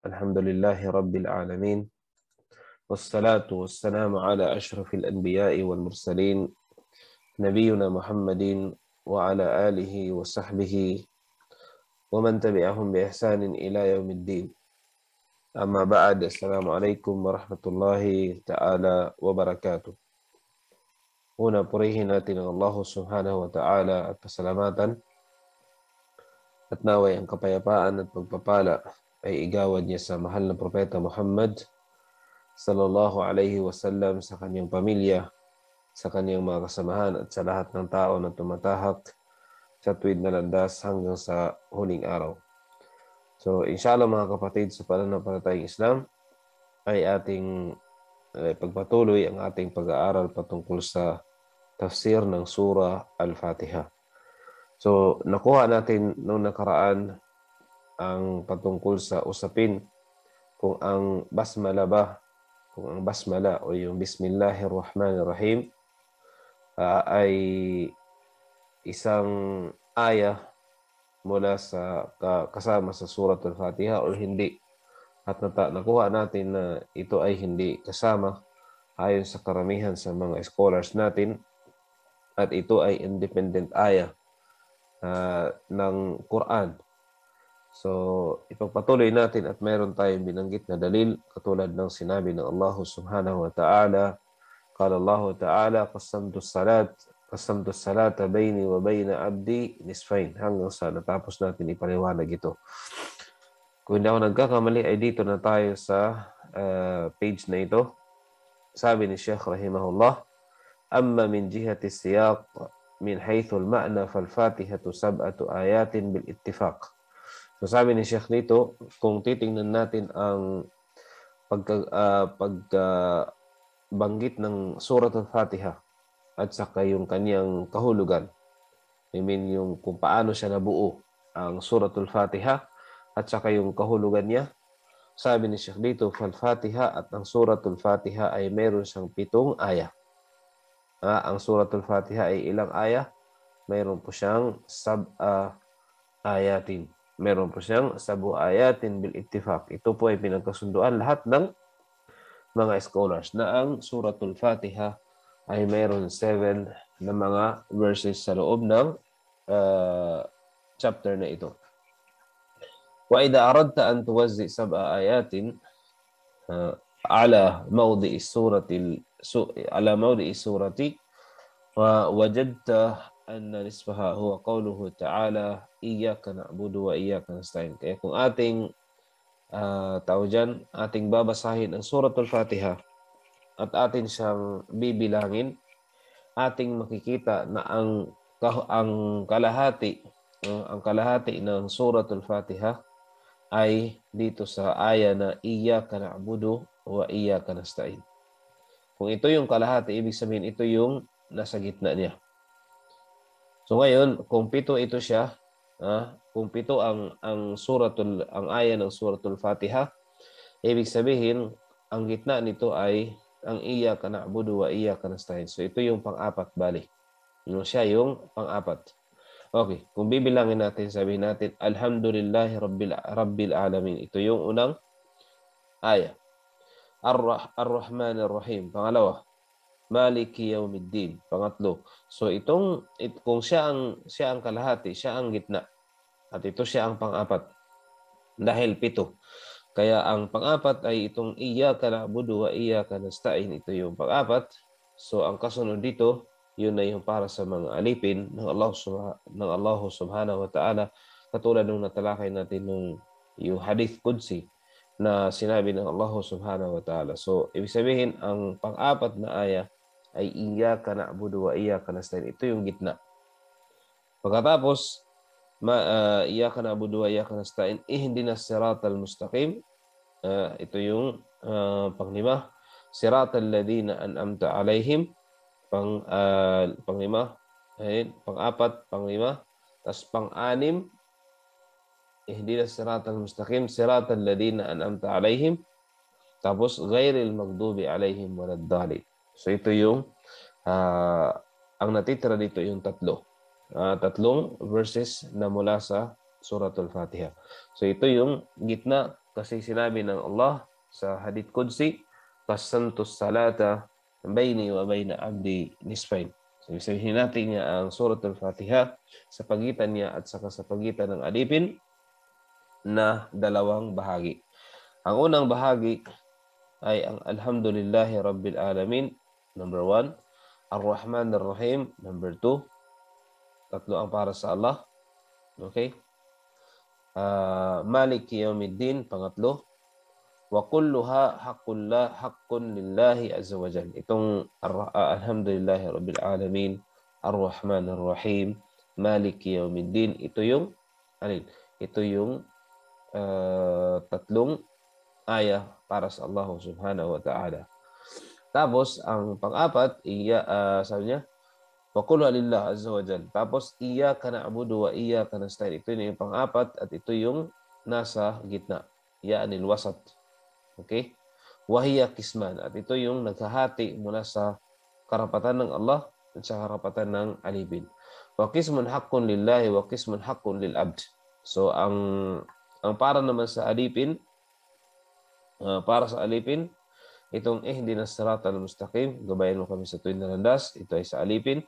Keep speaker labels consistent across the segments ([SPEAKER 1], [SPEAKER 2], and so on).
[SPEAKER 1] Alhamdulillahi Rabbil Alamin. Wassalatu wassalamu ala ashrafil anbiya'i wal mursalin. Nabiyuna Muhammadin wa ala alihi wa sahbihi wa man tabi'ahum bi ihsanin ila yaumiddin. Amma ba'd. Assalamualaikum warahmatullahi ta'ala wabarakatuh. Una purihin natin ang Allah subhanahu wa ta'ala at pasalamatan at naway ang kapayapaan at pagpapala ay igawad niya sa mahal na propeta Muhammad sallallahu alaihi wasallam, sa kanyang pamilya, sa kanyang mga kasamahan at sa lahat ng tao na tumatahak sa tuwid na landas hanggang sa huling araw. So inshallah mga kapatid, sa pananampalatayang Islam ay ating pagpatuloy ang ating pag-aaral patungkol sa tafsir ng surah Al-Fatiha. So nakuha natin noong nakaraan ang patungkol sa usapin kung ang basmala o yung Bismillahirrahmanirrahim ay isang aya mula sa kasama sa Surat Al-Fatiha o hindi. At nakuha natin na ito ay hindi kasama ayon sa karamihan sa mga scholars natin, at ito ay independent aya ng Quran. So, ipagpatuloy natin at mayroon tayong binanggit na dalil katulad ng sinabi ng Allah subhanahu wa ta'ala. Qala Allah ta'ala, qasamtu salata bayni wa bayna abdi nisfain. Hanggang sa natapos natin ipaliwanag ito. Kung hindi ako nagkakamali ay dito na tayo sa page na ito. Sabi ni Sheikh rahimahullah, amma min jihati siyaq min haythu al-ma'na fal-fatihatu sab'atu ayatin bil ittifaq. So sabi ni Sheikh dito, kung titingnan natin ang pagbanggit ng Surat Al-Fatiha at saka yung kanyang kahulugan, I mean yung kung paano siya nabuo ang Surat Al-Fatiha at saka yung kahulugan niya, sabi ni Sheikh dito, Fal-Fatiha at ang Surat Al-Fatiha ay meron siyang 7 aya. Ang Surat Al-Fatiha ay ilang aya? Meron po siyang ayatin. Meron po siyang 7 ayatin bil ittifaq. Ito po ay pinagkasunduan lahat ng mga scholars na ang Suratul Fatiha ay meron 7 na mga verses sa loob ng chapter na ito. Wa idha aradta an tuwazzi 7 ayatin ala mawdi'i surati wa wajadta anna nisbaha huwa qawluhu ta'ala iyyaka na'budu wa iyyaka nasta'in. Kaya kung ating ating babasahin ang Suratul Fatiha at atin siyang bibilangin, ating makikita na ang kalahati ng Suratul Fatiha ay dito sa aya na iyyaka na'budu wa iyyaka nasta'in. Kung ito yung kalahati, ibig sabihin ito yung nasa gitna niya. So ngayon, kung 7 ito siya, kung 7 ang aya ng Suratul Fatiha, ibig sabihin ang gitna nito ay ang iyyaka na'budu wa iyyaka nasta'in. So ito yung pang-apat bali. Siya yung pang-apat. Okay, kung bibilangin natin, sabihin natin Alhamdulillahi Rabbil Alamin. Ito yung unang aya. Ar-Rahmanir Rahim. Pangalawa, Maliki Yawmiddin. Pangatlo. So kung siya ang kalahati, siya ang gitna. At ito siya ang pang-apat. Dahil 7. Kaya ang pang-apat ay itong iyyaka na'budu wa iyyaka nasta'in. Ito yung pang-apat. So ang kasunod dito, yun na yung para sa mga alipin ng Allah subhanahu wa ta'ala. Katulad nung natalakay natin yung hadith Qudsi na sinabi ng Allah subhanahu wa ta'ala. So ibig sabihin, ang pang-apat na aya ay iyyaka na'budu wa iyyaka nasta'in. Ito yung gitna. Pagkatapos, iyyaka na'budu wa iyyaka nasta'in, ihdinas siratal mustaqim. Ito yung panglima. Siratal ladina an'amta alaihim. Panglima. Pang-apat, panglima. Tapos pang-anim, ihdinas siratal mustaqim, siratal ladina an'amta alaihim. Tapos ghairil maghdubi alaihim waladdallin. So ito yung ang natitira dito yung tatlong verses na mula sa Suratul Fatiha. So ito yung gitna Kasi sinabi ng Allah sa hadith Qudsi, qasamtus salata baini wa baina abdi nisfain. So, sabihin natin niya ang Surat Al-Fatiha sa pagitan niya at saka sa pagitan ng alipin na dalawang bahagi. Ang unang bahagi ay ang Alhamdulillahi Rabbil Alamin, number 1. Ar-Rahman Ar-Rahim, number 2. Tatlo ang para sa Allah. Okay? Maliki Yawmiddin, pangatlo. Wa kulluha haqqun lillahi azza wa jalla. Itong Alhamdulillahi Rabbil Alamin, Ar-Rahman Ar-Rahim, Maliki Yawmiddin, ito yung tatlong aya para sa Allah subhanahu wa ta'ala. Tapos ang pang-apat, sabi niya, wa kulluha lillah azza wa jalla. Tapos iyyaka na'budu wa iyyaka nasta'in. Ito yung pang-apat at ito yung nasa gitna. Ya'nil wasat. Okay? Wahiya kisman. At ito yung naghahati mula sa karapatan ng Allah at sa karapatan ng alipin. Wa qismun haqqun lillahi wa qismun haqqun lil abd. So ang para naman sa alipin, itong ihdinas siratal mustaqim, gabayan mo kami sa tuwid na landas, ito ay sa alipin.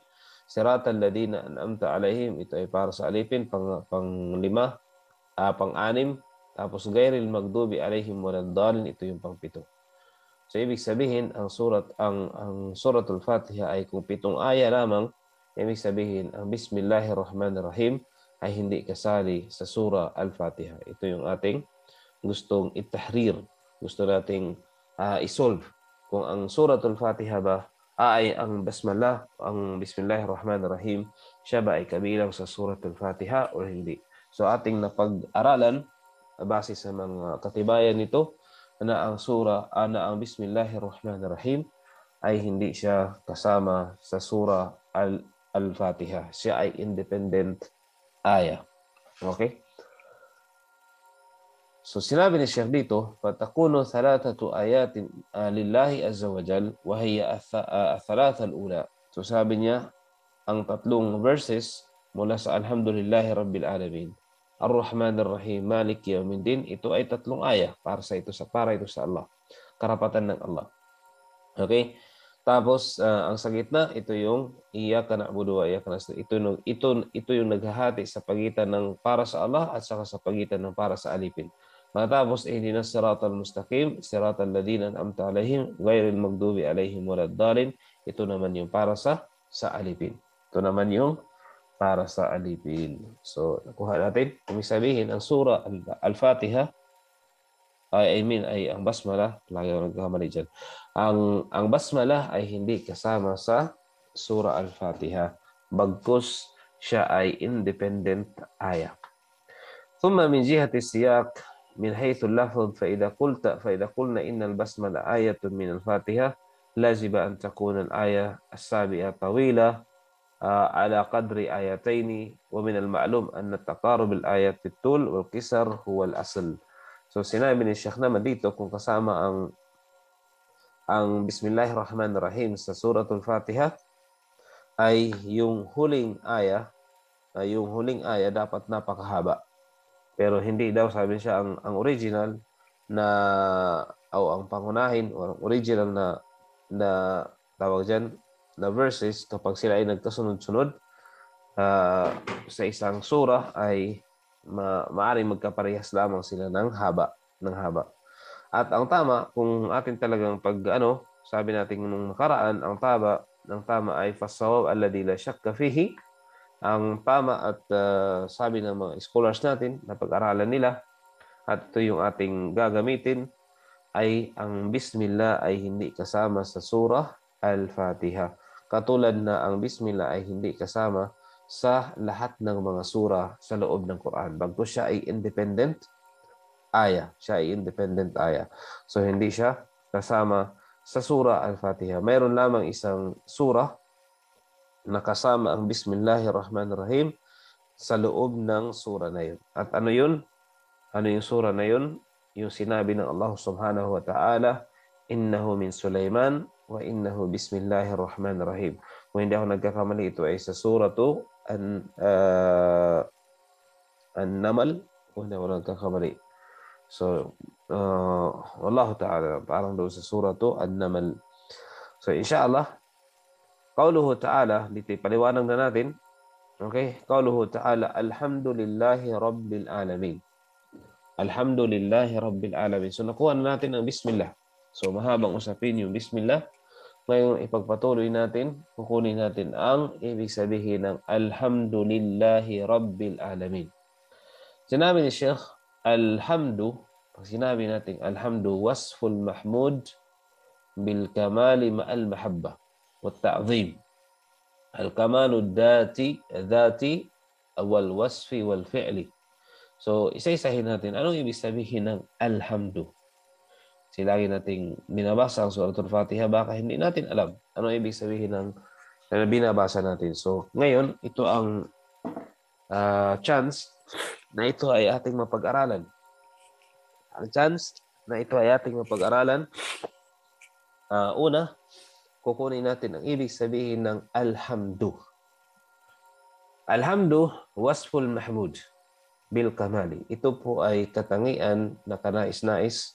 [SPEAKER 1] Siratal ladina an'amta alaihim, ito ay para sa alipin, pang-lima, pang-anim. Tapos gairil magdubi alaihim waladdallin, ito yung pang-pito. So ibig sabihin ang suratul Fatiha ay kung 7 aya lamang, ibig sabihin ang Bismillahirrahmanirrahim ay hindi kasali sa surah Al-Fatiha. Ito yung ating gustong itahrir, gusto nating isolve. Kung ang suratul Fatiha ba ay ang basmalah, ang Bismillahirrahmanirrahim, siya ba ay kabilang sa suratul Fatiha o hindi? So ating napag-aralan base sa mga katibayan nito na ang ang Bismillahirrahmanirrahim ay hindi siya kasama sa surah Al-Fatiha. Siya ay independent aya. Okay? So sinabi ni Sheikh dito, fatakunu thalathatu ayatin lillahi azza wa jal wa hiya athalatha al-ula. So sabi niya, ang tatlong verses mula sa Alhamdulillahi Rabbil Alamin, Ar-Rahman Ar-Rahim, Maliki Yawmiddin, ito ay tatlong aya para ito sa Allah. Karapatan ng Allah. Okay? Tapos ang sa gitna, ito yung iyyaka na'budu wa iyyaka nasta'in. Ito yung naghahati sa pagitan ng para sa Allah at saka sa pagitan ng para sa alipin. Matapos ihdinas siratal mustaqim, siratal ladina an'amta alaihim, ghairil maghdubi alaihim waladdallin. Ito naman yung para sa alipin. Ito naman yung para sa alipin. So, nakuha natin. Kung sabihin, ang surah Al-Fatiha, ay ang basmalah, lagi ako nagkakamali dyan. Ang basmalah ay hindi kasama sa surah Al-Fatiha. Bagkus siya ay independent aya. ثم من جهة السياق من حيث اللفظ فإذا قلنا إن البسملة آية من الفاتحة لازم أن تكون الآية السابعة طويلة على قدر آيتين ومن المعلوم أن التقارب الآيات في الطول والقصر هو الأصل. So sinabi ni Sheikh naman dito kung kasama ang Bismillahirrahmanirrahim sa Suratul Fatiha ay yung huling aya dapat napakahaba. Pero hindi daw, sabi siya, ang original na ang pangunahin o original na tawag diyan na verses, kapag sila ay nagkasunod-sunod sa isang surah, ay maaaring magkaparehas lamang sila ng haba. At ang tama, kung atin talagang sabi natin nung nakaraan, ang tama ay fasawab alladhi la shakka fihi. Ang tama at sabi ng mga scholars natin na pag-aralan nila, at ito yung ating gagamitin, ay ang Bismillah ay hindi kasama sa surah Al-Fatiha. Katulad na ang Bismillah ay hindi kasama sa lahat ng mga surah sa loob ng Quran. Bagkus siya ay independent aya. So hindi siya kasama sa surah Al-Fatiha. Mayroon lamang isang surah na kasama ang Bismillahirrahmanirrahim sa loob ng surah na yun. At ano yun? Ano yung surah na yun? Yung sinabi ng Allah subhanahu wa ta'ala, innahu min Sulaiman wa innahu bismillahirrahmanirrahim. Kung hindi ako nagkakamali, ito ay sa suratu An-Namal. Kung hindi ako nagkakamali. So, wallahu ta'ala, parang doon sa surah to, An-Naml. So, inshallah, qauluhu ta'ala, dito paliwanag na natin. Okay? Qauluhu ta'ala, alhamdulillahi rabbil alamin. Alhamdulillahi rabbil alamin. So, nakuha na natin ang bismillah. So, mahabang usapin yung bismillah. Ngayon, ipagpatuloy natin, kukunin natin ang ibig sabihin ng alhamdulillahi rabbil alamin. Sinabi ni Sheikh, alhamdu, pag sinabi natin alhamdu, wasful mahmud bil kamali ma'al mahabba wa ta'zim. Al-kamalu dhati wal wasfi wal fi'li. So, isa-isahin natin. Anong ibig sabihin ng alhamdu? Kasi lagi nating binabasa ang Suratul Fatiha, baka hindi natin alam ano ibig sabihin ng binabasa natin. So, ngayon, ito ang chance na ito ay ating mapag-aralan. Ang chance na ito ay ating mapag-aralan, una, kukunin natin ang ibig sabihin ng alhamdu. Alhamdu, wasful mahmud bil kamali. Ito po ay katangian na kanais-nais,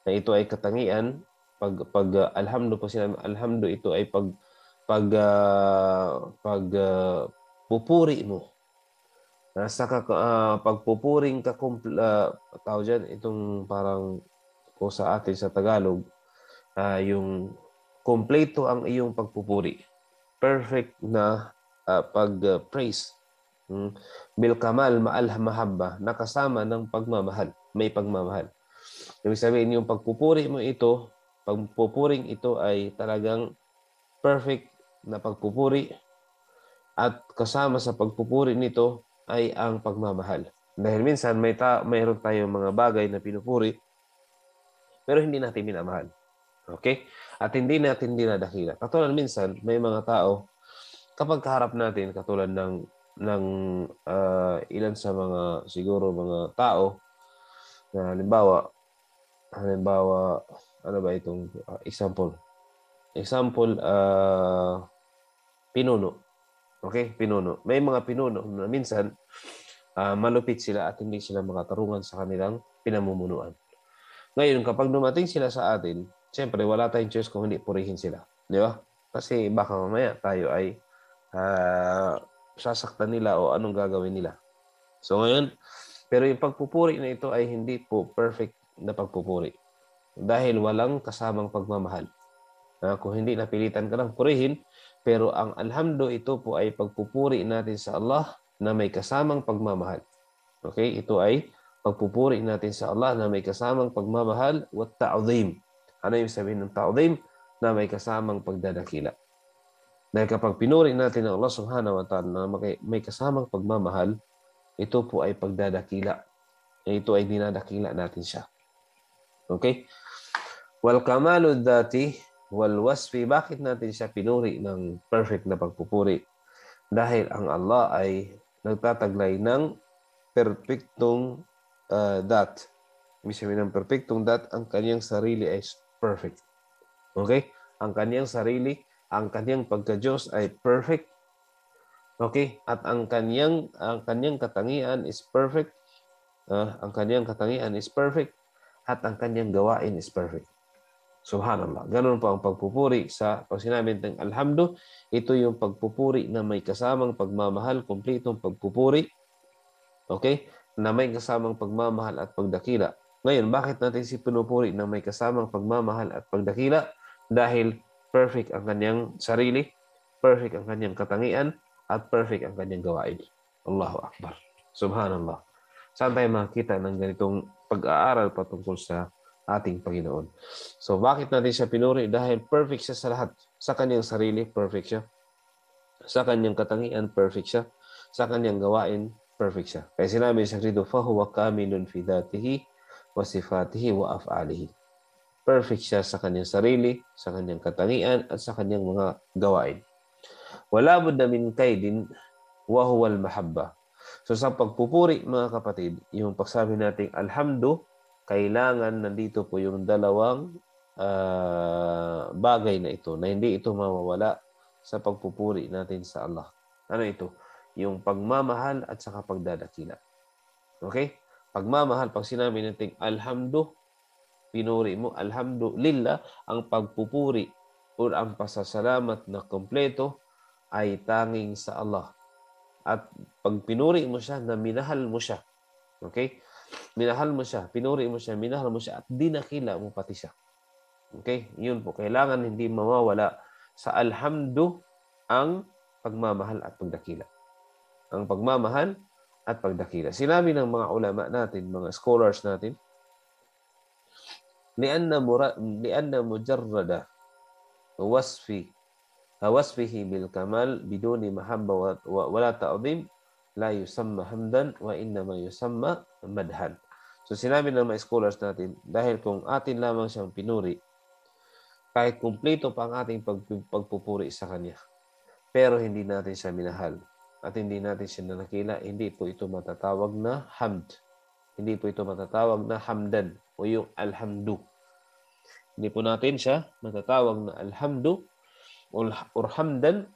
[SPEAKER 1] na ito ay katangian pag alhamdu po sinabi, alhamdu ito ay pupuri mo. Nasa pagpupuring ka tawag dyan, itong parang po sa atin sa Tagalog, yung kompleto ang iyong pagpupuri. Perfect na pag-praise. Bil kamal ma'al mahabba, nakasama ng pagmamahal, may pagmamahal. Ibig sabihin, yung pagpupuri mo ito, pagpupuring ito ay talagang perfect na pagpupuri, at kasama sa pagpupuri nito ay ang pagmamahal. Dahil minsan mayroon tayong mga bagay na pinupuri pero hindi natin minamahal. Okay? At hindi natin dinadakila. Katulad minsan, may mga tao, kapag kaharap natin, katulad ng ilan sa mga, siguro mga tao, na halimbawa, ano ba itong example? Example, pinuno. Okay? Pinuno. May mga pinuno na minsan, malupit sila at hindi sila makatarungan sa kanilang pinamumunuan. Ngayon, kapag dumating sila sa atin, siyempre, wala tayong choice kung hindi purihin sila. Di ba? Kasi baka mamaya tayo ay sasaktan nila o anong gagawin nila. So ngayon, pero yung pagpupuri na ito ay hindi po perfect na pagpupuri. Dahil walang kasamang pagmamahal. Kung hindi napilitan ka lang purihin, pero ang alhamdu ito po ay pagpupuri natin sa Allah na may kasamang pagmamahal. Okay? Ito ay pagpupuri natin sa Allah na may kasamang pagmamahal wa ta'zim. Ano yung sabihin ng ta'zim? Na may kasamang pagdadakila. Dahil kapag pinuri natin ang Allah subhanahu wa ta'ala na may kasamang pagmamahal, ito po ay pagdadakila. Ito ay dinadakila natin siya. Okay? Wal kamalu dhati wal wasfi, bakit natin siya pinuri ng perfect na pagpupuri? Dahil ang Allah ay nagtataglay ng perfectong that. Ibig sabihin ng perfectong that, ang kanyang sarili ay perfect. Okay? Ang kanyang sarili, ang kanyang pagka-Diyos ay perfect. Okay? At ang kanyang katangian is perfect. Ang kanyang katangian is perfect. At ang kanyang gawain is perfect. Subhanallah. Ganun po ang pagpupuri pag sinabi ng alhamdu, ito yung pagpupuri na may kasamang pagmamahal, kumpletong pagpupuri. Okay? Na may kasamang pagmamahal at pagdakila. Ngayon, bakit natin si pinupuri na may kasamang pagmamahal at pagdakila? Dahil perfect ang kanyang sarili, perfect ang kanyang katangian, at perfect ang kanyang gawain. Allahu Akbar. Subhanallah. Saan tayo makikita ng ganitong pag-aaral patungkol sa ating Panginoon? So, bakit natin siya pinuri? Dahil perfect siya sa lahat. Sa kanyang sarili, perfect siya. Sa kanyang katangian, perfect siya. Sa kanyang gawain, perfect siya. Kaya sinabi siya rito, فَهُوَ كَامِلٌ فِي ذَاتِهِ وَصِفَاتِهِ وَأَفْعَالِهِ. Perfect siya sa kanyang sarili, sa kanyang katangian, at sa kanyang mga gawain. وَلَا بُدَّ مِنْ كَيْدٍ وَهُوَ الْمَحَبَّةِ. So sa pagpupuri, mga kapatid, yung pagsabi nating alhamdu, kailangan nandito po yung dalawang bagay na ito, na hindi ito mawawala sa pagpupuri natin sa Allah. Ano ito? Yung pagmamahal at saka pagdadakila. Okay? Pagmamahal, pag sinabi natin alhamdu, pinuri mo, alhamdulillah, ang pagpupuri o ang pasasalamat na kompleto ay tanging sa Allah. At pag pinuri mo siya, na minahal mo siya, okay? Minahal mo siya, pinuri mo siya, minahal mo siya, at dinakila mo pati siya. Okay? Yun po, kailangan hindi mawawala sa alhamdu ang pagmamahal at pagdakila. Ang pagmamahal at pagdakila. Sinabi ng mga ulama natin, mga scholars natin, لأن مجرد وصفه بالكمال بدون محبة ولا تعظيم لا يسمى حمدا وإنما يسمى مدحا. So sinabi ng mga scholars natin, dahil kung atin lamang siyang pinuri, kahit kumpleto pa ang ating pagpupuri sa Kanya, pero hindi natin siya minahal at hindi natin siya nanakila, hindi po ito matatawag na hamd. Hindi po ito matatawag na hamdan o yung alhamdu. Hindi po natin siya matatawag na alhamdu or hamdan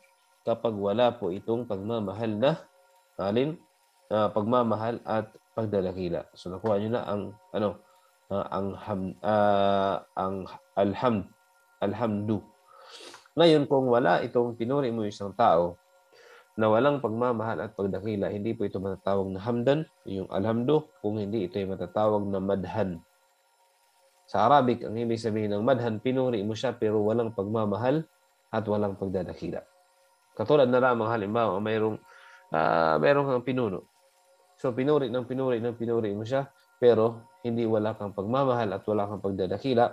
[SPEAKER 1] kapag wala po itong pagmamahal na pagmamahal at pagdadakila. So nakuha niyo na ang alhamdu. Ngayon, kung wala itong pinuri mo isang tao na walang pagmamahal at pagdakila, hindi po ito matatawag na hamdan, yung alhamdu, kung hindi ito ay matatawag na madhan. Sa Arabic, ang ibig sabihin ng madhan, pinuri mo siya pero walang pagmamahal at walang pagdadakila. Katulad na lamang halimbawa, mayroong kang pinuno. So pinuri mo siya pero wala kang pagmamahal at wala kang pagdadakila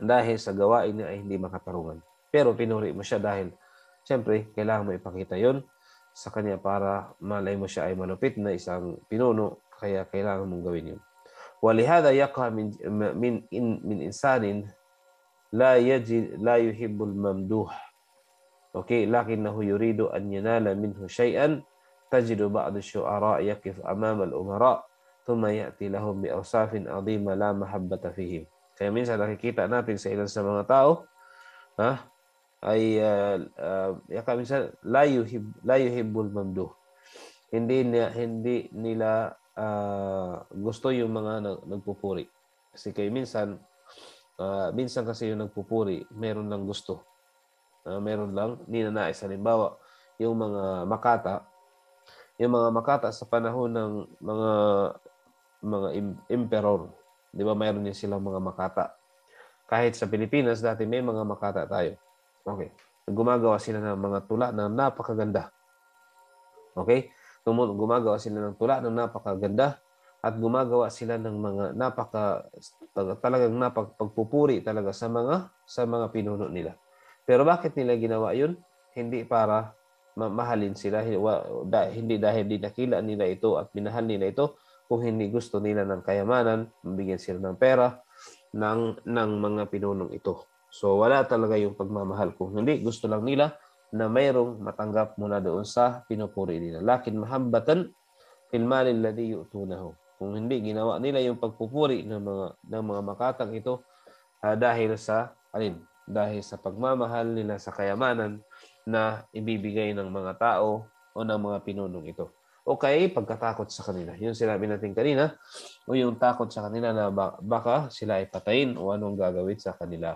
[SPEAKER 1] dahil sa gawain niya ay hindi makatarungan. Pero pinuri mo siya dahil siyempre kailangan mo ipakita yon sa kanya para malay mo siya ay malupit na isang pinuno, kaya kailangan mong gawin yun. ولهذا يقع من إنسان لا يحب الممدوح لكنه يريد أن ينال منه شيئا تجد بعض الشعراء يقف أمام الأمراء ثم يأتي لهم بأوصاف عظيمة لا محبة فيهم. Kaya minsan nakikita natin sa ilan sa mga tao ay minsan la yuhibbul mamduh. Hindi nila gusto yung mga nagpupuri. Kasi kayo minsan kasi yung nagpupuri, meron lang gusto. Meron lang ninanais. Halimbawa, yung mga makata sa panahon ng mga emperor, di ba mayroon din silang mga makata. Kahit sa Pilipinas, dati may mga makata tayo. Okay. Gumagawa sila ng mga tula na napakaganda. Okay? Gumagawa sila ng tula na napakaganda at gumagawa sila ng mga talagang napagpupuri talaga sa mga pinuno nila. Pero bakit nila ginawa yun? Hindi para mahalin sila, hindi dahil dinakila nila ito at minahal nila ito, kung hindi gusto nila ng kayamanan, mabigyan sila ng pera ng mga pinunong ito. So wala talaga yung pagmamahal, kung hindi gusto lang nila na mayroong matanggap mula doon sa pinupuri nila. Lakin mahabbatan fil mali alladhi yu'tunahu. Kung hindi ginawa nila yung pagpupuri ng mga makatang ito dahil sa pagmamahal nila sa kayamanan na ibibigay ng mga tao o ng mga pinunong ito. Okay, pagkatakot sa kanila. Yung sinabi natin kanina, o yung takot sa kanila na baka sila ay patayin o anong gagawin sa kanila.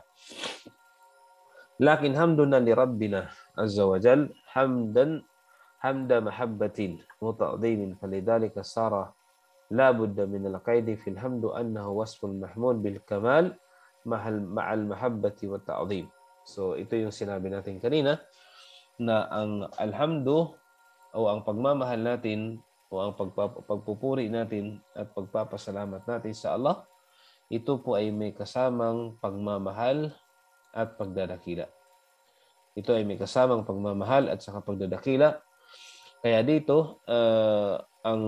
[SPEAKER 1] Lakin hamduna li Rabbina azza wa jal hamda mahabbatin muta'dhimin falidhalika sara la budda min al-qaid fi al-hamdu annahu wasfun mahmud bil kamal ma'al mahabbati wa ta'dhim. So ito yung sinabi natin kanina na ang alhamdu o ang pagmamahal natin o ang pagpupuri natin at pagpapasalamat natin sa Allah, ito po ay may kasamang pagmamahal at pagdadakila. Ito ay may kasamang pagmamahal at saka pagdadakila. Kaya dito, ang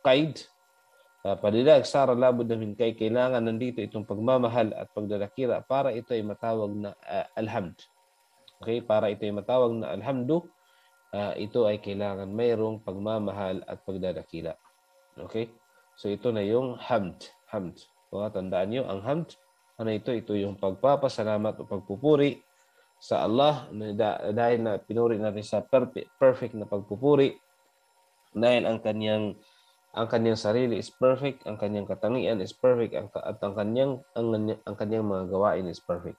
[SPEAKER 1] qaid, palilag, sara labud namin kailangan nandito itong pagmamahal at pagdadakila para ito ay matawag na alhamd. Okay? Para ito ay matawag na alhamdu, ito ay kailangan mayroong pagmamahal at pagdadakila. Okay? So ito na yung hamd. Tandaan nyo, ang hamd, ito yung pagpapasalamat o pagpupuri sa Allah dahil na pinuri natin sa perfect na pagpupuri dahil ang kanyang Ang kanyang sarili is perfect, ang kanyang katangian is perfect, at ang kanyang mga gawain is perfect.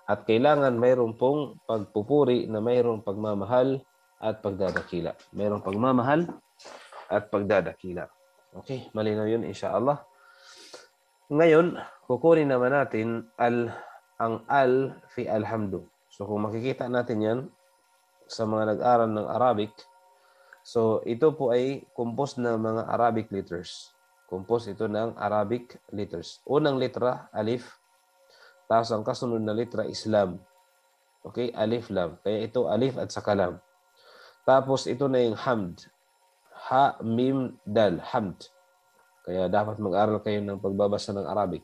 [SPEAKER 1] At kailangan mayroon pong pagpupuri na mayroong pagmamahal at pagdadakila. Mayroong pagmamahal at pagdadakila. Okay, malinaw yun insyaAllah. Ngayon, kukunin naman natin ang al fi alhamdu. So kung makikita natin yan sa mga nag-aral ng Arabic, so ito po ay composed ng mga Arabic letters. Composed ito ng Arabic letters. Unang letra, alif. Tapos ang kasunod na letra is lam. Okay, alif, lam. Kaya ito alif at saka lam. Tapos ito na yung hamd. Ha, mim, dal, hamd. Kaya dapat mag-aral kayo ng pagbabasa ng Arabic.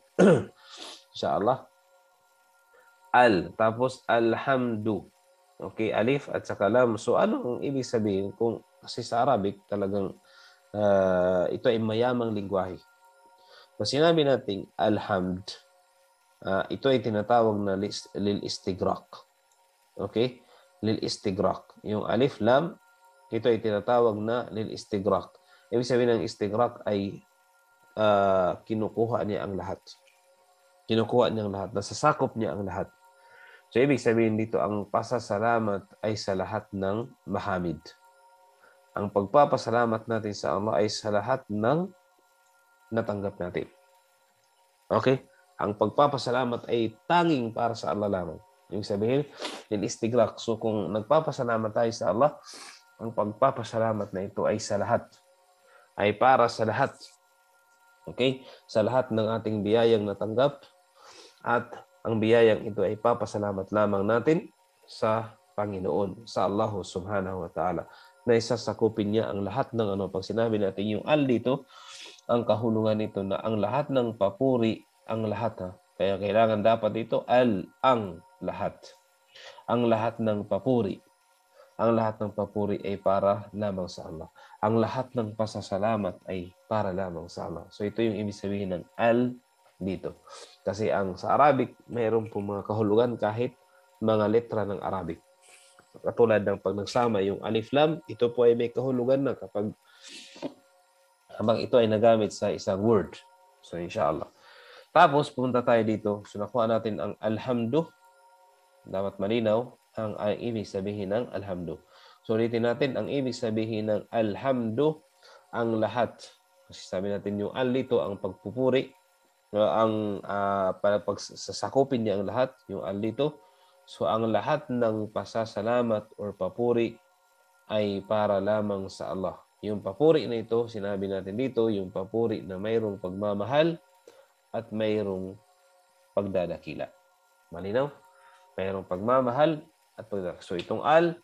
[SPEAKER 1] Inshallah. Al, tapos alhamdu. Okay, alif at saka lam. So ano ang ibig sabihin? Kasi sa Arabic talagang ito ay mayamang lingwahe. Pag sinabi natin alhamd, ito ay tinatawag na lil istighraq. Okay? Lil istighraq. Yung alif lam, ito ay tinatawag na lil istighraq. Ibig sabihin ng istighraq ay kinukuha niya ang lahat. Kinukuha niya ang lahat. Nasasakop niya ang lahat. So, ibig sabihin dito, ang pasasalamat ay sa lahat ng mahamid. Ang pagpapasalamat natin sa Allah ay sa lahat ng natanggap natin. Okay? Ang pagpapasalamat ay tanging para sa Allah lamang. Ibig sabihin, istighraq. So, kung nagpapasalamat tayo sa Allah, ang pagpapasalamat na ito ay sa lahat. Ay para sa lahat. Okay? Sa lahat ng ating biyayang natanggap. At ang biyayang ito ay papasalamat lamang natin sa Panginoon, sa Allah subhanahu wa ta'ala. Na isasakupin niya ang lahat ng ano. Pag sinabi natin yung al dito, ang kahulugan nito na ang lahat ng papuri, ang lahat ha. Kaya kailangan dapat dito ang lahat. Ang lahat ng papuri. Ang lahat ng papuri ay para lamang sa Allah. Ang lahat ng pasasalamat ay para lamang sa Allah. So ito yung ibig sabihin ng al dito. Kasi sa Arabic, mayroon po mga kahulugan kahit mga letra ng Arabic. Katulad ng pag nagsama yung alif lam, ito po ay may kahulugan na kapag habang ito ay nagamit sa isang word. So inshallah. Tapos punta tayo dito. So nakuha natin ang alhamdu. Dapat malinaw ang ibig sabihin ng alhamdu. So ulitin natin ang ibig sabihin ng alhamdu, ang lahat. Kasi sabi natin yung al dito, ang pagpupuri. Ang pagsasakupin niya ang lahat, yung al dito. So ang lahat ng pasasalamat or papuri ay para lamang sa Allah. Yung papuri na ito, sinabi natin dito, yung papuri na mayroong pagmamahal at mayroong pagdadakila. Malinaw? Mayroong pagmamahal at pagdadakila. So itong al,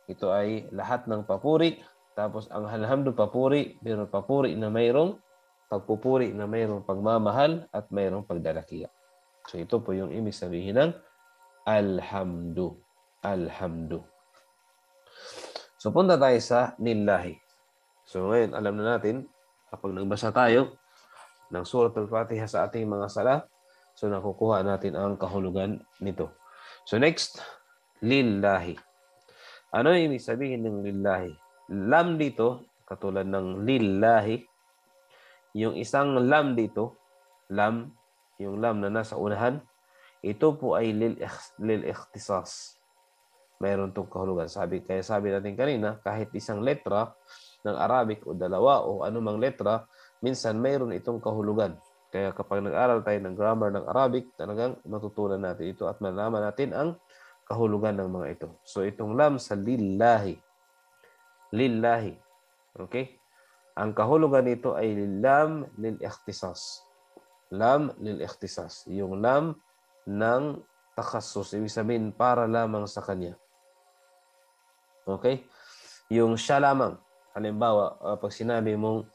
[SPEAKER 1] ito ay lahat ng papuri. Tapos ang alhamdu papuri, mayroong papuri na mayroong pagpupuri na mayroong pagmamahal at mayroong pagdadakila. So ito po yung ibig sabihin ng alhamdu. Alhamdu. So punta tayo sa lillahi. So ngayon alam na natin kapag nagbasa tayo ng Surat Al-Fatiha sa ating mga sala, so nakukuha natin ang kahulugan nito. So next, lillahi. Ano yung ibig sabihin ng lillahi? Lam dito, katulad ng lillahi, yung isang lam dito, lam, yung lam na nasa unahan, ito po ay lil-ikhtisas. Mayroon itong kahulugan. Kaya sabi natin kanina, kahit isang letra ng Arabic o dalawa o anumang letra, minsan mayroon itong kahulugan. Kaya kapag nag-aral tayo ng grammar ng Arabic, talagang matutunan natin ito at malaman natin ang kahulugan ng mga ito. So itong lam sa lillahi. Lillahi. Okay? Ang kahulugan nito ay lam lil-ikhtisas. Lam lil-ikhtisas. Yung lam ng takhasus. Ibig sabihin, para lamang sa kanya. Okay? Yung siya lamang. Halimbawa, pag sinabi mong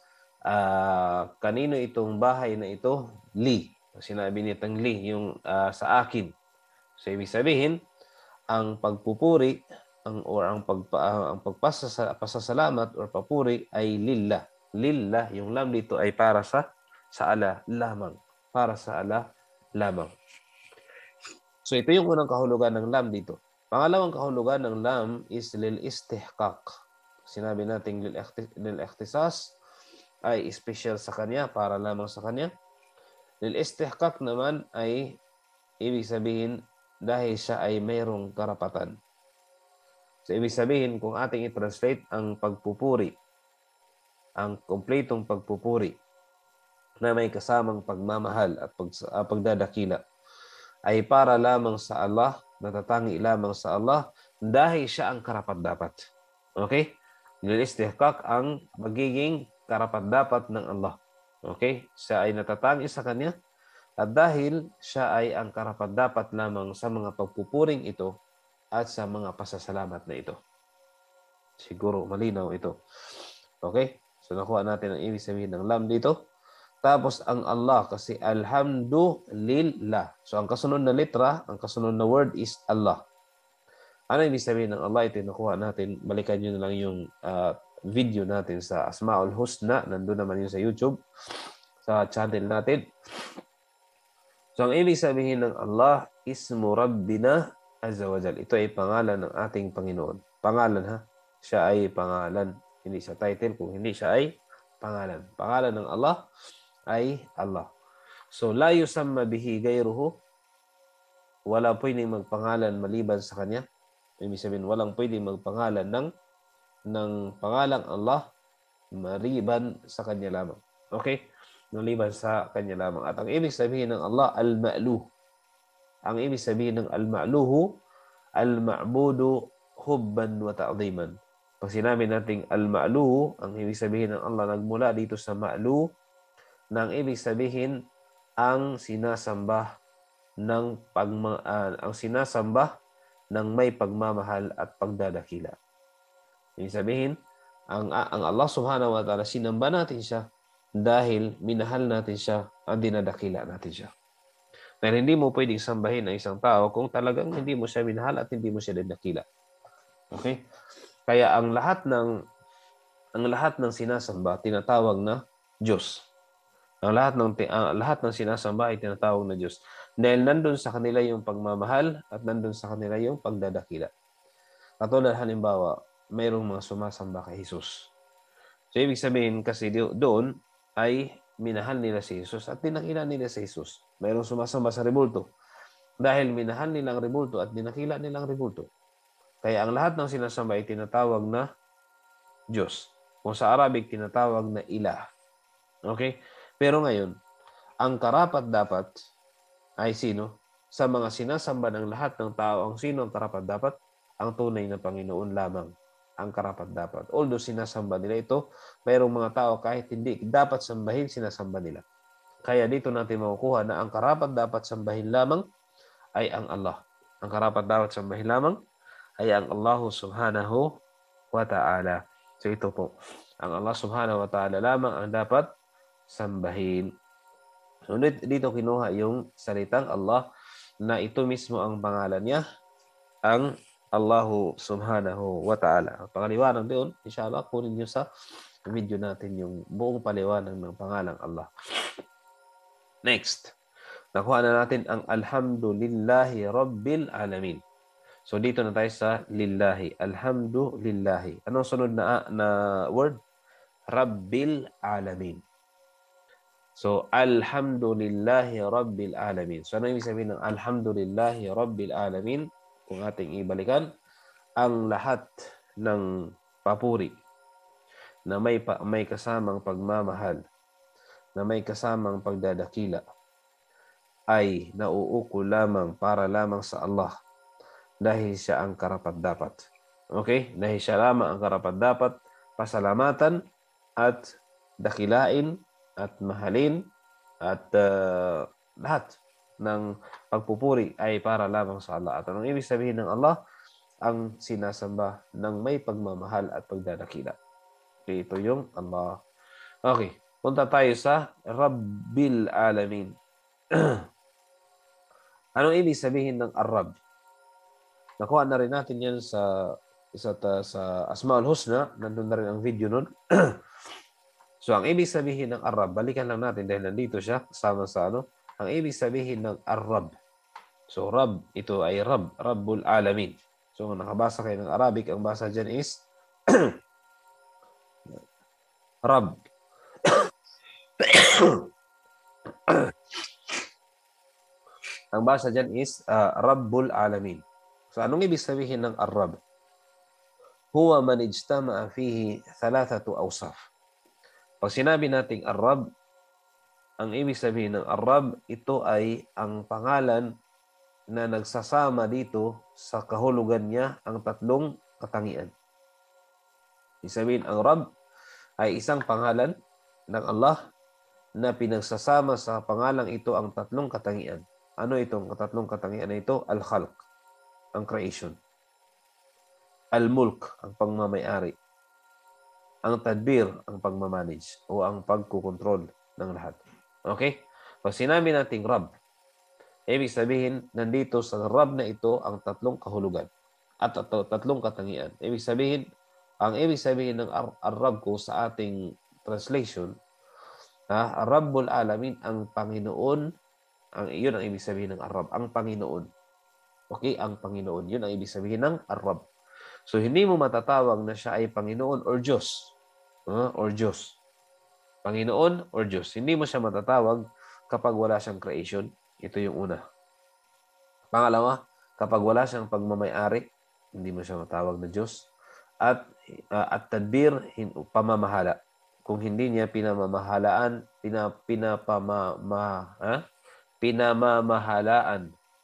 [SPEAKER 1] kanino itong bahay na ito? Li. Pag sinabi nitong li, yung sa akin. So, ibig sabihin, ang pagpupuri ang pagpasasalamat or papuri ay lillah. Lillah, yung lam dito ay para sa ala lamang. Para sa ala lamang. So ito yung unang kahulugan ng lam dito. Pangalawang kahulugan ng lam is lil istihqaq. Sinabi natin lil ikhtisas, ay special sa Kanya, para lamang sa Kanya. Lil-istihqaq naman ay ibig sabihin dahil siya ay mayroong karapatan. So, ibig sabihin, kung ating i-translate ang pagpupuri, ang kumpletong pagpupuri na may kasamang pagmamahal at pagdadakila ay para lamang sa Allah, natatangi lamang sa Allah dahil siya ang karapat-dapat. Okay? Nilistihkak ang magiging karapat-dapat ng Allah. Okay? Siya ay natatangi sa Kanya at dahil siya ay ang karapat-dapat lamang sa mga pagpupuring ito at sa mga pasasalamat na ito. Siguro malinaw ito. Okay? So nakuha natin ang ibig sabihin ng lam dito. Tapos ang Allah, kasi alhamdulillah. So ang kasunod na letra, ang kasunod na word is Allah. Ano ibig sabihin ng Allah? Ito nakuha natin. Balikan nyo na lang yung video natin sa Asma'ul Husna. Nandun naman yun sa YouTube, sa channel natin. So ang ibig sabihin ng Allah, Ismu Rabbina Azza wa Jal. Ito ay pangalan ng ating Panginoon. Pangalan ha? Siya ay pangalan. Hindi siya title kung hindi siya ay pangalan. Pangalan ng Allah ay Allah. So, la yusamma bihi gayruhu. Wala pwedeng magpangalan maliban sa Kanya. Ibig sabihin, walang pwedeng magpangalan ng pangalang Allah maliban sa Kanya lamang. Okay? Maliban sa Kanya lamang. At ang ibig sabihin ng Allah, al-ma'luh. Ang ibig sabihin ng al-ma'luhu, al-ma'budu hubban wa ta'ziman. Pag sinabi nating al-ma'luhu, ang ibig sabihin ng Allah nagmula dito sa ma'luh, nang ibig sabihin ang sinasamba ng may pagmamahal at pagdadakila. Ibig sabihin, ang Allah Subhanahu wa Ta'ala, sinamba natin siya dahil minahal natin siya at dinadakila natin siya. Pero hindi mo pwedeng sambahin ang isang tao kung talagang hindi mo siya minahal at hindi mo siya dinadakila. Okay? Kaya ang lahat ng sinasamba tinatawag na Diyos. Ang lahat ng sinasamba ay tinatawag na Diyos. Dahil nandun sa kanila yung pagmamahal at nandun sa kanila yung pagdadakila. Katulad halimbawa, mayroong mga sumasamba kay Jesus. So, ibig sabihin kasi doon ay minahal nila si Jesus at dinakila nila si Jesus. Mayroong sumasamba sa rebulto. Dahil minahal nilang rebulto at dinakila nilang rebulto. Kaya ang lahat ng sinasamba ay tinatawag na Diyos. Kung sa Arabic, tinatawag na ilah. Okay? Pero ngayon, ang karapat-dapat ay sino? Sa mga sinasamba ng lahat ng tao, ang sino ang karapat-dapat? Ang tunay na Panginoon lamang ang karapat-dapat. Although sinasamba nila ito, mayroong mga tao kahit hindi dapat sambahin, sinasamba nila. Kaya dito natin makukuha na ang karapat-dapat sambahin lamang ay ang Allah. Ang karapat-dapat sambahin lamang ay ang Allah Subhanahu wa Ta'ala. So ito po, ang Allah Subhanahu wa Ta'ala lamang ang dapat sambahin. So, dito kinuha yung salitang Allah na ito mismo ang pangalan niya, ang Allahu Subhanahu wa Ta'ala. Ang pangaliwanag doon, inshallah, kunin nyo sa video natin yung buong paliwanag ng pangalang Allah. Next, nakuha na natin ang Alhamdulillahi Rabbil Alamin. So, dito na tayo sa lillahi. Alhamdulillahi. Anong sunod na word? Rabbil Alamin. So, Alhamdulillahi Rabbil Alamin. So, ano yung sabihin ng Alhamdulillahi Rabbil Alamin? Kung ating ibalikan, ang lahat ng papuri na may kasamang pagmamahal, na may kasamang pagdadakila, ay nauuko lamang para lamang sa Allah dahil siya ang karapat-dapat. Okay? Dahil siya lamang ang karapat-dapat, pasalamatan at dakilain at mahalin at lahat ng pagpupuri ay para lamang sa Allah. At anong ibig sabihin ng Allah? Ang sinasamba ng may pagmamahal at pagdadakila. Okay, ito yung Allah. Okay, punta tayo sa Rabbil Alamin. Anong ibig sabihin ng Ar-Rabb? Nakuha na rin natin yan sa Asma'ul Husna. Nandun na rin ang video nun. So, ang ibig sabihin ng Ar-Rabb, balikan lang natin dahil nandito siya, kasama sa ang ibig sabihin ng Ar-Rabb. So, Rabb, ito ay Rabb, Rabbul Alamin. So, kung nakabasa kayo ng Arabic, ang basa dyan is Rabb. Ang basa dyan is Rabbul Alamin. So anong ibig sabihin ng Ar-Rabb? Huwa man ijtama'a fihi thalathatu awsaf. Pag sinabi nating Ar-Rabb, ang ibig sabihin ng Ar-Rabb, ito ay ang pangalan na nagsasama dito sa kahulugan niya ang tatlong katangian. Ibig sabihin, ang Rabb ay isang pangalan ng Allah na pinagsasama sa pangalang ito ang tatlong katangian. Ano itong tatlong katangian na ito? Al-Khalq, ang creation. Al-Mulk, ang pagmamayari. Ang Tadbir, ang pagmamanage o ang pagkukontrol ng lahat. Okay? Pag sinabi nating Rabb, ibig sabihin, nandito sa Rabb na ito ang tatlong kahulugan at tatlong katangian. Ang ibig sabihin ng Ar-Rabb ko sa ating translation, Rabbul Alamin, ang Panginoon, yun ang ibig sabihin ng Ar-Rabb, ang Panginoon. Okay, ang Panginoon. Yun ang ibig sabihin ng Ar-Rabb. So, hindi mo matatawag na siya ay Panginoon or Diyos. Or Diyos. Panginoon or Diyos. Hindi mo siya matatawag kapag wala siyang creation. Ito yung una. Pangalawa, kapag wala siyang pagmamayari, hindi mo siya matawag na Diyos. At tadbir, pamamahala. Kung hindi niya pinamamahalaan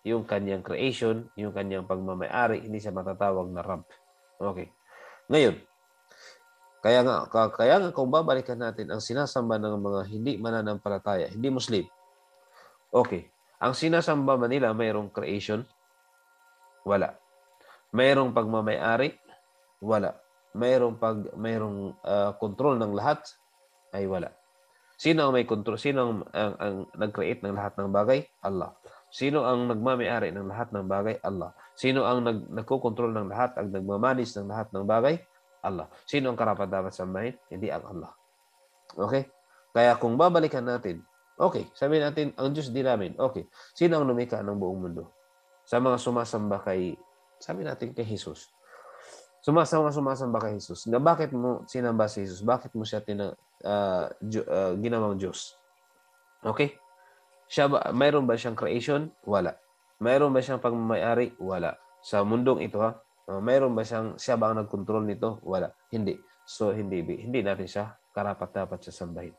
[SPEAKER 1] yung kanyang creation, yung kanyang pagmamayari, hindi siya matatawag na Rabb. Okay. Ngayon, kaya nga kung babalikan natin ang sinasamba ng mga hindi mananampalataya, hindi Muslim. Okay. Ang sinasamba man nila, mayroong creation? Wala. Mayroong pagmamayari? Wala. Mayroong control ng lahat? Ay wala. Sino ang may control? Sino ang nag-create ng lahat ng bagay? Allah. Sino ang nagmamayari ng lahat ng bagay? Allah. Sino ang nagko-control ng lahat, ang nagmamanage ng lahat ng bagay? Allah. Sino ang karapat-dapat sambahin? Hindi ang Allah. Okay? Kaya kung babalikan natin, okay, sabihin natin, ang Diyos din namin. Okay. Sino ang lumikha ng buong mundo? Sa mga sumasamba kay, sabihin natin kay Jesus. Sumasamba kay Jesus. Na bakit mo sinamba si Jesus? Bakit mo siya ginawang Diyos? Okay? Mayroon ba siyang creation? Wala. Mayroon ba siyang pagmamayari? Wala. Sa mundong ito, mayroon ba siya ba ang nagkontrol nito? Wala. Hindi. So, hindi natin siya karapat-dapat sa sambahin.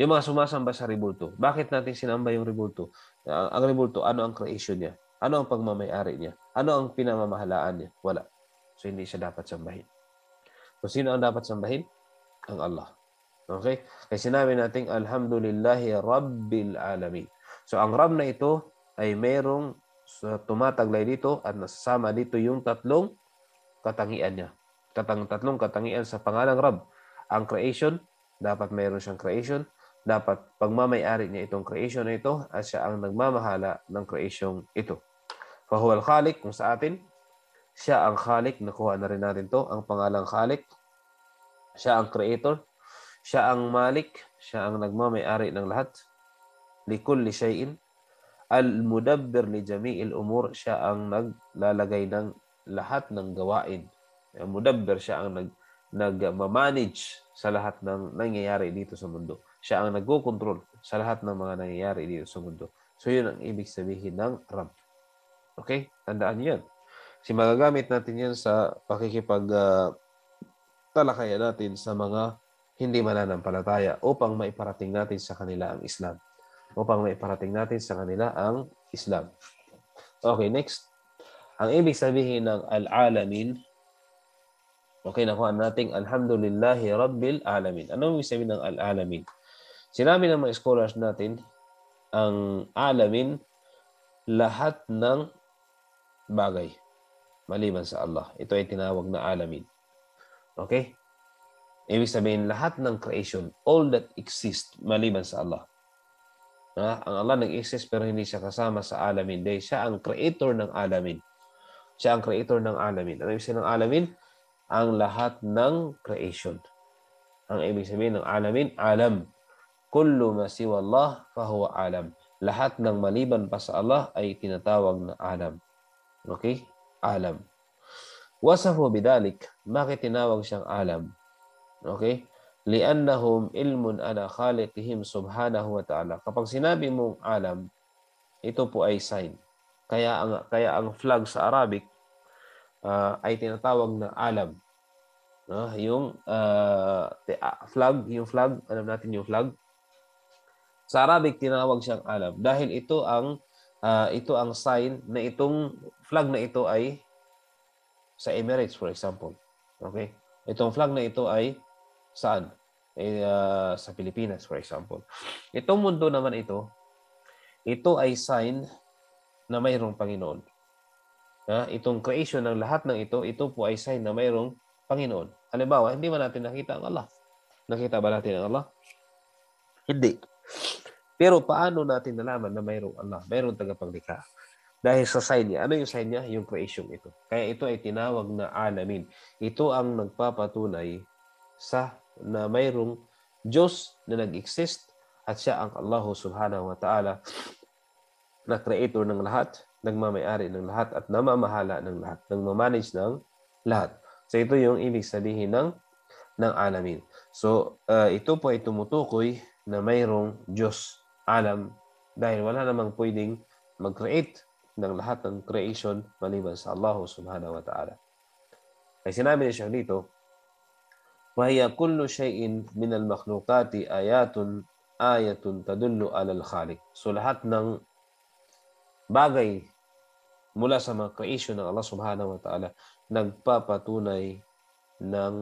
[SPEAKER 1] Yung mga sumasamba sa rebulto, bakit natin sinamba yung rebulto? Ang rebulto, ano ang creation niya? Ano ang pagmamayari niya? Ano ang pinamamahalaan niya? Wala. So, hindi siya dapat sambahin. So, sino ang dapat sambahin? Ang Allah. Okay? Kaya sinabi natin, Alhamdulillahi Rabbil Alamin. So, ang Rabb na ito ay mayroong tumataglay dito at nasasama dito yung tatlong katangian niya. Tatlong katangian sa pangalang Rabb. Ang creation, dapat mayroon siyang creation. Dapat pagmamayari niya itong creation na ito at siya ang nagmamahala ng creation ito. Fahuwal Khalik, kung sa atin, siya ang Khalik. Nakuha na rin natin to, ang pangalang Khalik. Siya ang creator. Siya ang Malik. Siya ang nagmamayari ng lahat. Likulli shay'in. Al-mudabbir li jami'il umur. Siya ang naglalagay ng lahat ng gawain. Mudabbir, siya ang nag-manage sa lahat ng nangyayari dito sa mundo. Siya ang nagko-control sa lahat ng mga nangyayari dito sa mundo. So, yun ang ibig sabihin ng Rabb. Okay? Tandaan niyo yan. Kasi magagamit natin yan sa talakayan natin sa mga hindi mananampalataya upang maiparating natin sa kanila ang Islam. Okay, next. Ang ibig sabihin ng Al-Alamin, okay, nakuha natin, Alhamdulillahi Rabbil Alamin. Ano ibig sabihin ng Al-Alamin? Sinabi ng mga scholars natin, ang Alamin, lahat ng bagay, maliban sa Allah. Ito ay tinawag na Alamin. Okay? Ibig sabihin, lahat ng creation, all that exists, maliban sa Allah. Ang Allah nag-exist pero hindi siya kasama sa Alamin. Dahil siya ang creator ng Alamin. Siya ang creator ng Alamin. Ano ibig sabihin ng Alamin? Ang lahat ng creation. Ang ibig sabihin ng Alamin, alam. Kullu ma siwa Allah, fahuwa alam. Lahat ng maliban pa sa Allah ay tinatawag na alam. Okay? Alam. Wasafu bidalik. Bakit tinawag siyang alam? Okay? li'annahum ilmun ala khaliqihim subhanahu wa ta'ala. Kapag sinabi mong alam, ito po ay sign. Kaya ang flag sa Arabic ay tinatawag na alam. No? Yung flag, alam natin yung flag. Sa Arabic tinawag siyang alam dahil ito ang sign na itong flag na ito ay sa Emirates, for example. Okay? Itong flag na ito ay saan? Sa Pilipinas, for example. Itong mundo naman ito ay sign na mayroong Panginoon. Itong creation ng lahat ng ito po ay sign na mayroong Panginoon. Halimbawa, hindi ba natin nakita ang Allah? Nakita ba natin ang Allah? Hindi. Pero paano natin nalaman na mayroong Allah? Mayroong tagapaglikha. Dahil sa sign niya. Ano yung sign niya? Yung creation ito. Kaya ito ay tinawag na alamin. Ito ang nagpapatunay na mayroong Diyos na nag-exist at siya ang Allah subhanahu wa ta'ala na creator ng lahat, nagmamayari ng lahat at namamahala ng lahat, nagmamanage ng lahat. So ito yung ibig sabihin ng alamin. So ito po ay tumutukoy na mayroong Diyos, alam, dahil wala namang pwedeng mag-create ng lahat ng creation maliban sa Allah subhanahu wa ta'ala. Ay sinabi niya dito, وَهِيَ كُلُّ شَيْءٍ مِنَ الْمَخْلُوقَاتِ آيَةٌ تَدُلُّ عَلَى الْخَالِقِ. So lahat ng bagay mula sa mga creation ng Allah subhanahu wa ta'ala nagpapatunay ng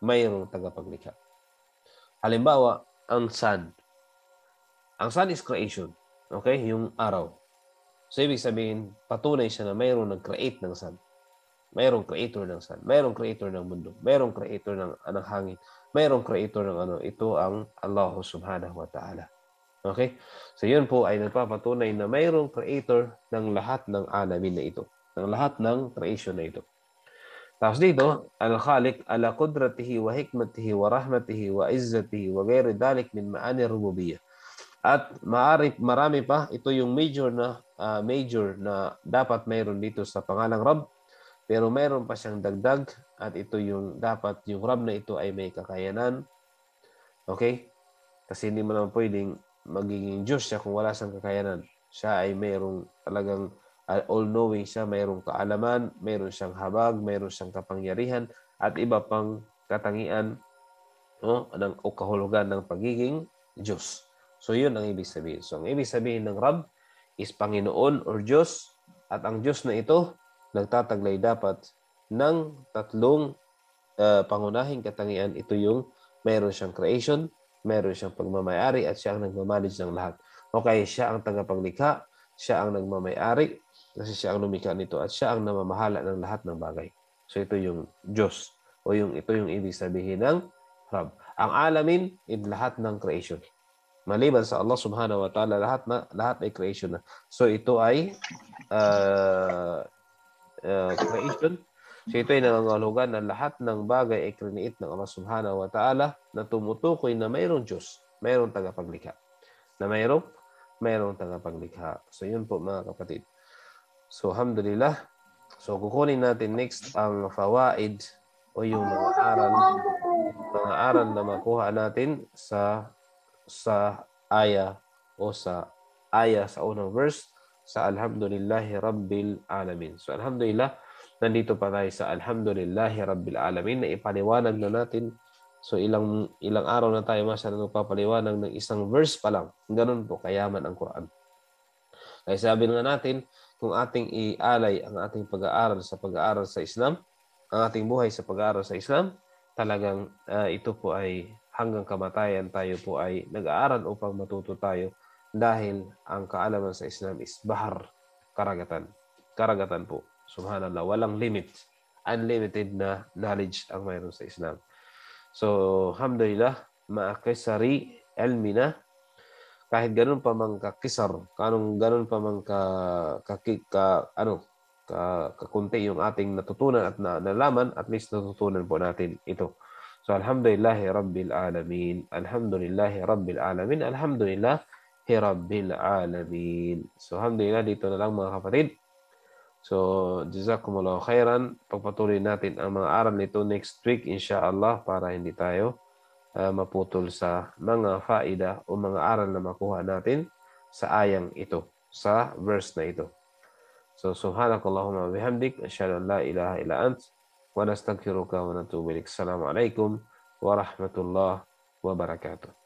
[SPEAKER 1] mayroong tagapaglikha. Halimbawa, ang sun. Ang sun is creation. Okay? Yung araw. So, ibig sabihin, patunay siya na mayroong nag-create ng sun. Mayroong creator ng sun. Mayroong creator ng mundo. Mayroong creator ng hangin. Mayroong creator ng ano. Ito ang Allah subhanahu wa ta'ala. Okay? So, yun po ay nagpapatunay na mayroong creator ng lahat ng alamin na ito. Ng lahat ng creation na ito. Tapos dito, al-khaliq ala qudratihi wa hikmatihi wa rahmatihi wa izzatihi wa ghairi dhalik min ma'ani rububiyyah. At marami pa, ito yung major na dapat mayroon dito sa pangalang Rabb, pero mayroon pa siyang dagdag at ito yung dapat yung Rabb na ito ay may kakayanan. Okay? Kasi hindi mo naman pwedeng magiging Diyos siya kung wala siyang kakayanan. Siya ay mayroong talagang all-knowing siya, mayroong kaalaman, mayroon siyang habag, mayroon siyang kapangyarihan at iba pang katangian o kahulugan ng pagiging Diyos. So, yun ang ibig sabihin. So, ang ibig sabihin ng Rabb is Panginoon or Diyos. At ang Diyos na ito, nagtataglay dapat ng tatlong pangunahing katangian. Ito yung mayroon siyang creation, mayroon siyang pagmamayari, at siya ang nagmamanage ng lahat. Okay, siya ang tagapaglikha, siya ang nagmamayari, kasi siya ang lumikha nito, at siya ang namamahala ng lahat ng bagay. So, ito yung Diyos. Ito yung ibig sabihin ng Rabb. Ang alamin, lahat ng creation. Maliban sa Allah subhanahu wa ta'ala, lahat ay creation na. So ito ay creation. So ito ay nangangahulugan na lahat ng bagay ay kriniit ng Allah subhanahu wa ta'ala na tumutukoy na mayroong Diyos, mayroong tagapaglikha. Na mayroong tagapaglikha. So yun po mga kapatid. So alhamdulillah. So kukunin natin next ang fawaid o yung mga aral na makuha natin sa aya o sa unang verse sa Alhamdulillahi Rabbil Alamin. So alhamdulillah, nandito pa tayo sa Alhamdulillahi Rabbil Alamin na ipaliwanag na natin. So ilang araw na tayo nagpapaliwanag ng isang verse pa lang. Ganun po kayaman ang Quran. Kaya sabi nga natin, kung ating ialay ang ating pag-aaral sa Islam, ang ating buhay sa pag-aaral sa Islam, talagang ito po ay hanggang kamatayan tayo po ay nag-aaral upang matuto tayo dahil ang kaalaman sa Islam is bahar, karagatan. Karagatan po. Subhanallah, walang limit. Unlimited na knowledge ang mayroon sa Islam. So, alhamdulillah, ma'akisari ilmina, kahit ganun pa mang kakisar, ganun pa mang kakunti yung ating natutunan at nalaman, at least natutunan po natin ito. So, alhamdulillahi rabbil alamin. Alhamdulillahi rabbil alamin. Alhamdulillahi rabbil alamin. So, alhamdulillah, dito na lang mga kapatid. So, jazakumullahu khairan. Pagpatuloy natin ang mga aral nito next week, insyaAllah, para hindi tayo maputol sa mga faida o mga aral na makuha natin sa ayang ito, sa verse na ito. So, subhanakallahumma bihamdik, asyhadu an la ilaha illa ant, wa nastaghfiruka wa natubu ilaik. Assalamualaikum warahmatullahi wabarakatuh.